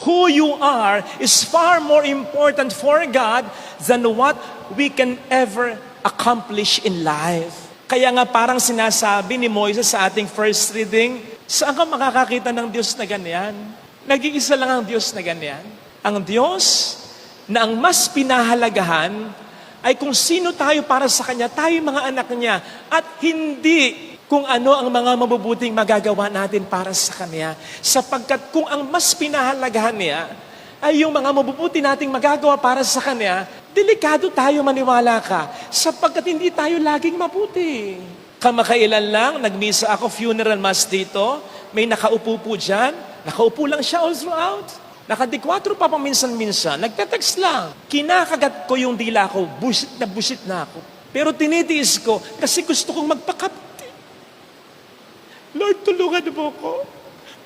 Who you are is far more important for God than what we can ever accomplish in life. Kaya nga parang sinasabi ni Moises sa ating first reading, saan ka makakakita ng Diyos na ganyan? Nag-iisa lang ang Diyos na ganyan. Ang Diyos na ang mas pinahalagahan ay kung sino tayo para sa Kanya, tayo mga anak Niya, at hindi kung ano ang mga mabubuting magagawa natin para sa Kanya. Sapagkat kung ang mas pinahalagahan Niya ay yung mga mabubuti nating magagawa para sa Kanya, delikado tayo maniwala ka, sapagkat hindi tayo laging mabuti. Kamakailan lang, nagmisa ako, funeral mass dito, may nakaupo po dyan, nakaupo lang siya all throughout. Nakadikwatro pa paminsan-minsan, nagte-text lang. Kinakagat ko yung dila ko, busit na ako. Pero tinitiis ko kasi gusto kong magpakapti. Lord, tulungan mo ko.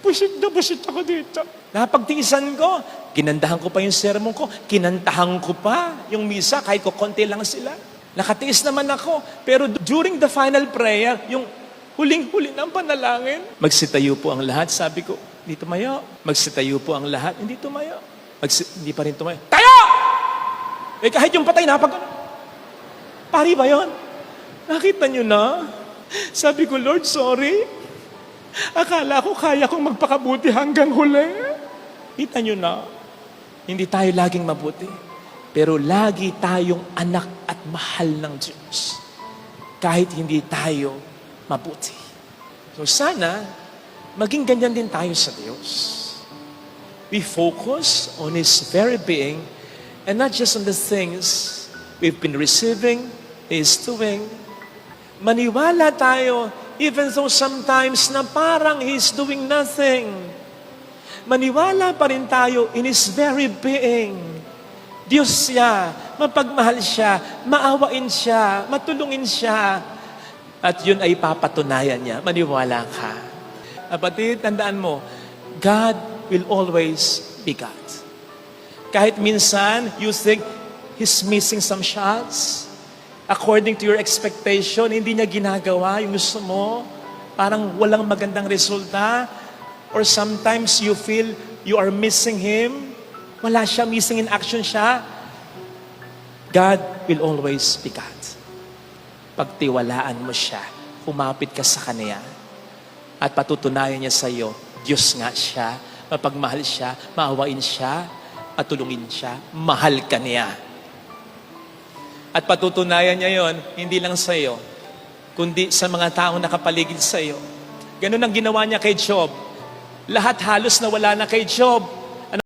Busit ako dito. Napagtiisan ko, kinandahan ko pa yung sermon ko, kinantahan ko pa yung misa, kahit ko konti lang sila. Nakatiis naman ako, pero during the final prayer, yung huling-huli ng panalangin, magsitayo po ang lahat, sabi ko, hindi tumayo. Magsitayo po ang lahat, hindi tumayo. Hindi pa rin tumayo. Tayo! Eh kahit yung patay na, pari ba yun? Nakita nyo na? Sabi ko, Lord, sorry. Akala ko kaya kong magpakabuti hanggang huli. Kita nyo na? Hindi tayo laging mabuti. Pero lagi tayong anak at mahal ng Diyos. Kahit hindi tayo mabuti. So sana, maging ganyan din tayo sa Diyos. We focus on His very being and not just on the things we've been receiving, He's doing. Maniwala tayo even though sometimes na parang He's doing nothing. Maniwala pa rin tayo in His very being. Diyos siya, mapagmahal siya, maawain siya, matulungin siya. At yun ay papatunayan niya. Maniwala ka. Kapatid, tandaan mo, God will always be God. Kahit minsan, you think He's missing some shots. According to your expectation, hindi niya ginagawa yung gusto mo. Parang walang magandang resulta. Or sometimes you feel you are missing Him. Wala siya, missing in action siya. God will always be God. Pagtiwalaan mo siya, umapit ka sa Kanya. At patutunayan niya sa iyo, Diyos nga siya, mapagmahal siya, maawain siya, at tulungin siya, mahal ka niya. At patutunayan niya yon, hindi lang sa iyo, kundi sa mga taong nakapaligid sa iyo. Ganun ang ginawa niya kay Job. Lahat halos na wala na kay Job.